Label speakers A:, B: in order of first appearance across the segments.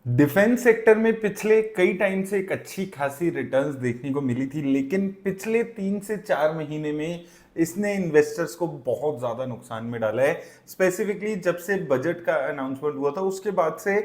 A: Defence sector में पिछले कई टाइम से एक अच्छी खासी रिटर्न्स देखने को मिली थी, लेकिन पिछले 3 से 4 महीने में इसने इन्वेस्टर्स को बहुत ज्यादा नुकसान में डाला है। स्पेसिफिकली जब से बजट का अनाउंसमेंट हुआ था उसके बाद से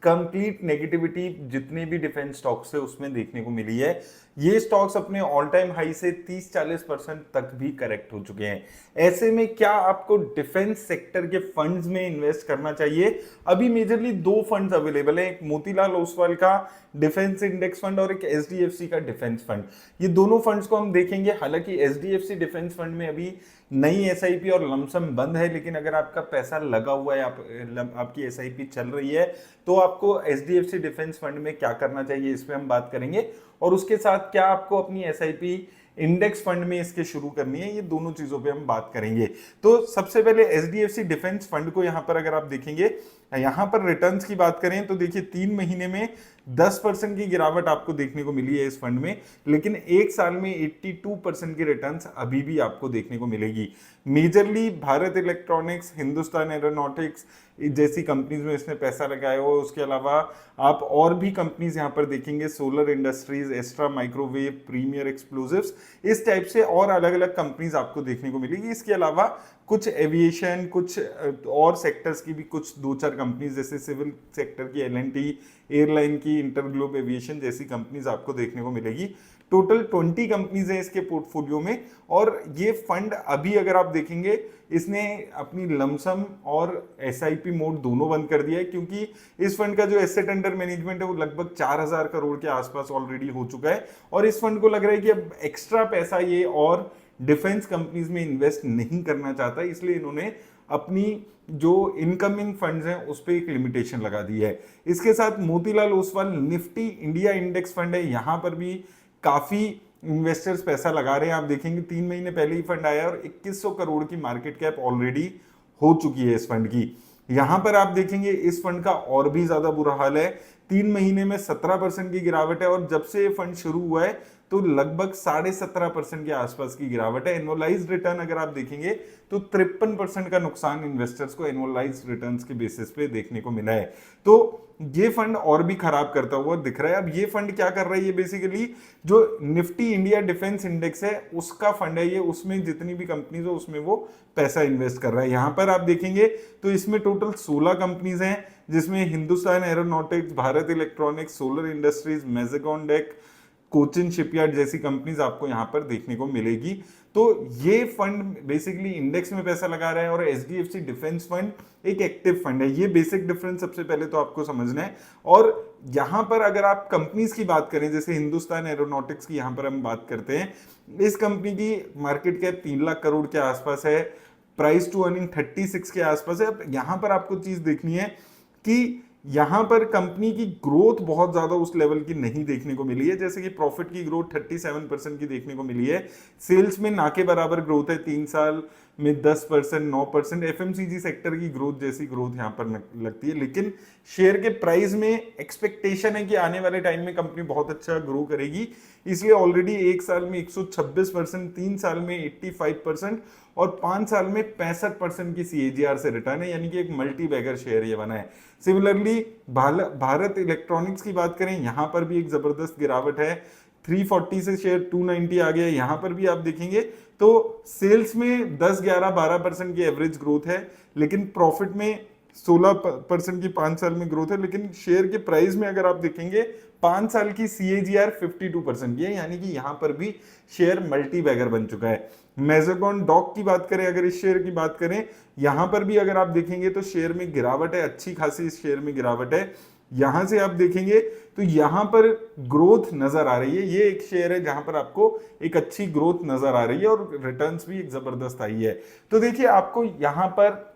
A: कंप्लीट नेगेटिविटी जितने भी डिफेंस स्टॉक्स है उसमें देखने को मिली है। ये स्टॉक्स अपने ऑल टाइम हाई से 30-40% तक भी करेक्ट हो चुके हैं। ऐसे में क्या आपको डिफेंस सेक्टर के फंड्स में इन्वेस्ट करना चाहिए? अभी मेजरली दो फंड्स अवेलेबल है, एक मोतीलाल ओसवाल का डिफेंस इंडेक्स फंड और एक एचडीएफसी का डिफेंस फंड। ये दोनों फंड्स को हम देखेंगे। हालांकि एचडीएफसी डिफेंस फंड में अभी नई एसआईपी और लमसम बंद है, लेकिन अगर आपका पैसा लगा हुआ है, आपकी एसआईपी चल रही है, तो आपको एचडीएफसी डिफेंस फंड में क्या करना चाहिए इस पे हम बात करेंगे। और उसके साथ क्या आपको अपनी एसआईपी इंडेक्स फंड में इसके शुरू करनी है, ये दोनों चीजों पे हम बात करेंगे। तो सबसे पहले एचडीएफसी डिफेंस फंड को यहां पर अगर आप देखेंगे, यहां पर रिटर्न्स की बात करें तो देखिए 3 महीने में 10% की गिरावट आपको देखने को मिली है इस फंड में, लेकिन एक साल में 82% की रिटर्न्स अभी भी आपको देखने को मिलेगी। Majorly Bharat electronics, Hindustan aeronautics जैसी कंपनीज में इसने पैसा लगाया हुआ। उसके अलावा आप और भी कंपनीज यहां पर देखेंगे, Solar Industries, Astra Microwave, Premier Explosives, इस टाइप से और अलग अलग कंपनीज आपको देखने को मिलेगी। इसके अलावा कुछ एविएशन, कुछ और सेक्टर्स की भी कुछ दो चार कंपनीज, जैसे सिविल सेक्टर की एलएनटी, एयरलाइन की इंटरग्लोब एविएशन जैसी कंपनीज आपको देखने को मिलेगी। टोटल 20 कंपनीज हैं इसके पोर्टफोलियो में। और ये फंड अभी अगर आप देखेंगे, इसने अपनी लमसम और एसआईपी मोड दोनों बंद कर दिया है, क्योंकि इस फंड का जो एसेट अंडर मैनेजमेंट है वो लगभग 4000 करोड़ के आसपास ऑलरेडी हो चुका है। और इस फंड को लग रहा है कि अब एक्स्ट्रा पैसा ये और डिफेंस कंपनीज में इन्वेस्ट नहीं करना चाहता, इसलिए इन्होंने अपनी जो इनकमिंग फंड्स हैं उस पर एक लिमिटेशन लगा दी है। इसके साथ Motilal Oswal Nifty India index fund है, यहां पर भी काफी इन्वेस्टर्स पैसा लगा रहे हैं। आप देखेंगे 3 महीने पहले ही फंड आया और 2100 करोड़ की मार्केट कैप ऑलरेडी हो चुकी है इस फंड की। यहां पर आप देखेंगे इस फंड का और भी ज्यादा बुरा हाल है। 3 महीने में 17% की गिरावट है, और जब से ये फंड शुरू हुआ है तो लगभग 17.5% के आसपास की गिरावट है। एनुअलाइज्ड रिटर्न अगर आप देखेंगे तो 53% का नुकसान इन्वेस्टर्स को एनुअलाइज्ड रिटर्न्स के बेसिस पे देखने को मिला है। तो ये फंड और भी खराब करता हुआ दिख रहा है। अब ये फंड क्या कर रहा है, ये बेसिकली जो निफ्टी इंडिया डिफेंस इंडेक्स है उसका फंड है ये, उसमें जितनी भी कंपनीज है उसमें वो पैसा इन्वेस्ट कर रहा है। यहां पर आप देखेंगे तो इसमें टोटल 16 कंपनीज हैं, जिसमें Hindustan aeronautics, Bharat electronics, solar industries, Mazagon dock, Cochin shipyard जैसी कंपनीज आपको यहां पर देखने को मिलेगी। तो ये फंड बेसिकली इंडेक्स में पैसा लगा रहा है, और एचडीएफसी डिफेंस फंड एक एक्टिव फंड है। ये बेसिक डिफरेंस सबसे पहले तो आपको समझना है। और यहां पर अगर आप कंपनीज की बात करें, जैसे हिंदुस्तान एरोनॉटिक्स की यहां पर हम बात करते हैं, इस कंपनी की मार्केट कैप 3 लाख करोड़ के आसपास है, प्राइस टू अर्निंग 36 के आसपास है। अब यहां पर आपको चीज देखनी है कि यहां पर कंपनी की ग्रोथ बहुत ज्यादा उस लेवल की नहीं देखने को मिली है। जैसे कि प्रॉफिट की ग्रोथ 37% की देखने को मिली है, सेल्स में ना के बराबर ग्रोथ है 3 साल में 10%, 9%। एफएमसीजी सेक्टर की ग्रोथ जैसी ग्रोथ यहां पर लगती है, लेकिन शेयर के प्राइस में एक्सपेक्टेशन है कि आने वाले टाइम में कंपनी बहुत अच्छा ग्रो करेगी, इसलिए ऑलरेडी एक साल में 126%, 3 साल में 85% और 5 साल में 65% की सीएजीआर से रिटर्न है, यानी कि एक मल्टी बैगर शेयर ये बना है। सिमिलरली भारत इलेक्ट्रॉनिक्स की बात करें, यहां पर भी एक जबरदस्त गिरावट है, 340 से शेयर 290 आ गया। यहां पर भी आप देखेंगे तो सेल्स में 10, 11, 12% की एवरेज ग्रोथ है, लेकिन प्रॉफिट में 16% की 5 साल में ग्रोथ है। लेकिन शेयर के प्राइस में अगर आप देखेंगे 5 साल की सीएजीआर 52% की है, यानी कि यहां पर भी शेयर मल्टी बैगर बन चुका है। मेजोगॉन डॉक की बात करें, अगर इस शेयर की बात करें, यहां पर भी अगर आप देखेंगे तो शेयर में गिरावट है, अच्छी खासी इस शेयर में गिरावट है। यहां से आप देखेंगे तो यहां पर ग्रोथ नजर आ रही है। ये एक शेयर है जहां पर आपको एक अच्छी ग्रोथ नजर आ रही है और रिटर्न्स भी एक जबरदस्त आई है। तो देखिए, आपको यहां पर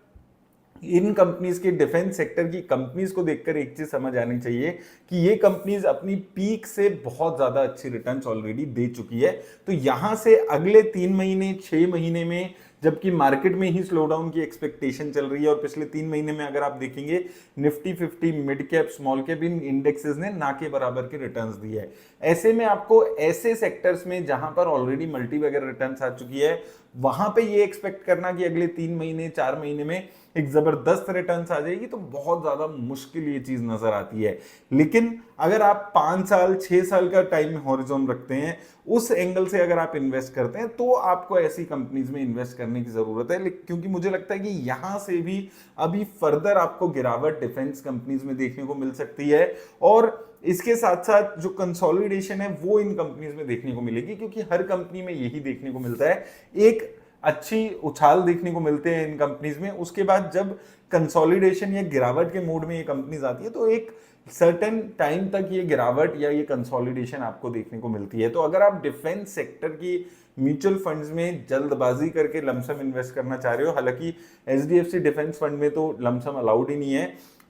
A: इन कंपनीज के डिफेंस सेक्टर की कंपनीज को देखकर एक चीज समझ आनी चाहिए कि ये कंपनीज अपनी पीक से बहुत ज्यादा अच्छी रिटर्न्स ऑलरेडी दे चुकी है। तो यहां से अगले 3 महीने, 6 महीने में, जबकि मार्केट में ही स्लोडाउन की एक्सपेक्टेशन चल रही है, और पिछले 3 महीने में अगर आप देखेंगे Nifty 50, mid cap, small cap, इन इंडेक्सेस ने ना के बराबर के रिटर्न्स दी है। ऐसे में आपको ऐसे सेक्टर्स में जहां पर ऑलरेडी मल्टी बैगर रिटर्न्स आ चुकी है, वहां पे ये एक्सपेक्ट करना कि अगले 3 महीने, 4 महीने में एक जबरदस्त रिटर्न्स आ जाएगी, तो बहुत ज्यादा मुश्किल ये चीज नजर आती है। लेकिन अगर आप 5 साल 6 साल का टाइम हॉरिजॉन रखते हैं, उस एंगल से अगर आप इन्वेस्ट करते हैं, तो आपको ऐसी कंपनीज में इन्वेस्ट करने की जरूरत है। क्योंकि मुझे लगता है कि यहां से भी अभी फर्दर आपको गिरावट डिफेंस कंपनीज में देखने को मिल सकती है, और इसके साथ साथ जो कंसोलिडेशन है वो इन कंपनीज में देखने को मिलेगी, क्योंकि हर कंपनी में यही देखने को मिलता है, एक अच्छी उछाल देखने को मिलते हैं इन कंपनीज में। उसके बाद जब कंसोलिडेशन या गिरावट के मोड में ये कंपनीज आती है, तो एक सर्टेन टाइम तक ये गिरावट या ये कंसोलिडेशन आपको देखने को मिलती है। तो अगर आप डिफेंस सेक्टर की म्यूचुअल फंड्स में जल्दबाजी करके लमसम इन्वेस्ट करना चाह रहे हो, हालांकि एचडीएफसी डिफेंस फंड में तो लमसम अलाउड ही नहीं है,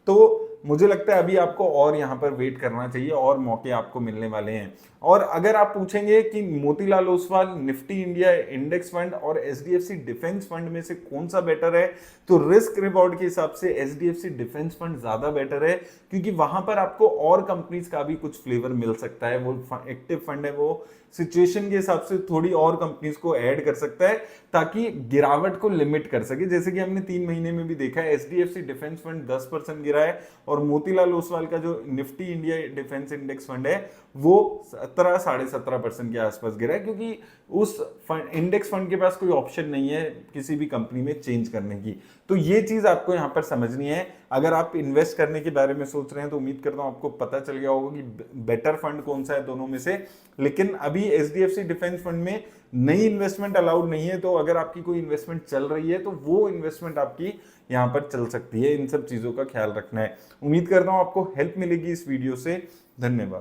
A: तो मुझे लगता है अभी आपको और यहां पर वेट करना चाहिए, और मौके आपको मिलने वाले हैं। और अगर आप पूछेंगे कि Motilal Oswal Nifty India index fund और एचडीएफसी डिफेंस फंड में से कौन सा बेटर है, तो रिस्क रिवॉर्ड के हिसाब से एचडीएफसी डिफेंस फंड ज्यादा बेटर है, क्योंकि वहां पर आपको और कंपनीज का भी कुछ फ्लेवर मिल सकता है। वो एक्टिव फंड है, वो सिचुएशन के हिसाब से थोड़ी और कंपनीज को ऐड कर सकता है, ताकि गिरावट को लिमिट कर सके। जैसे कि हमने 3 महीने में भी देखा है, एचडीएफसी डिफेंस फंड 10% गिरा है, और मोतीलाल ओसवाल का जो Nifty India defence index fund है वो 17-17.5% के आसपास गिरा है, क्योंकि उस इंडेक्स फंड के पास कोई ऑप्शन नहीं है किसी भी कंपनी में चेंज करने की। तो ये चीज आपको यहां पर समझनी है। अगर आप इन्वेस्ट करने के बारे में सोच रहे हैं, तो उम्मीद करता हूं आपको पता चल गया होगा कि बेटर फंड कौन सा है दोनों में से। लेकिन अभी एचडीएफसी डिफेंस फंड में नई इन्वेस्टमेंट अलाउड नहीं है, तो अगर आपकी कोई इन्वेस्टमेंट चल रही है, तो वो इन्वेस्टमेंट आपकी यहां पर चल सकती है। इन सब चीजों का ख्याल रखना है। उम्मीद करता हूं आपको हेल्प मिलेगी इस वीडियो से। धन्यवाद।